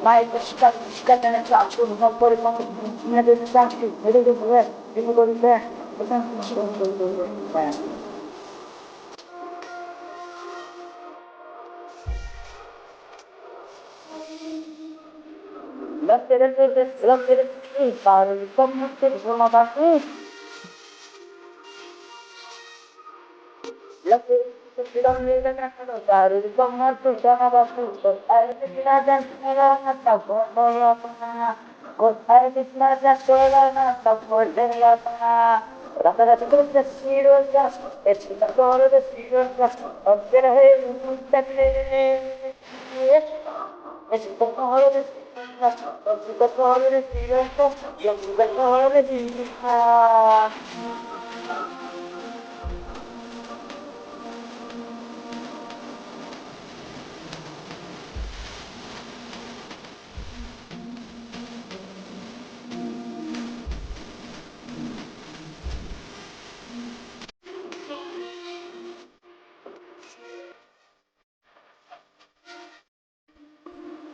Mai scattano faccio un po' di una delle sacche, vedo dove, vedo dove, l'ottere, fare come se sono da qui,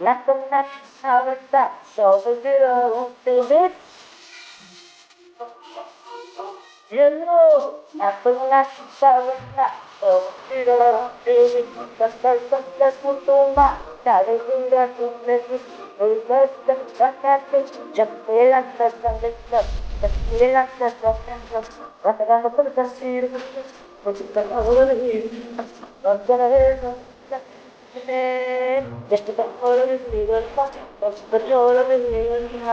Nothing that's how it's that, so the girl, baby. You know, nothing that's how it's that, so the girl, baby. That's what you want. That is in that you let me. Just feel like that's just feel like that's what I gotta put the seed. But it's a little here. Not gonna hurt. Just the color is legal, but the color is legal.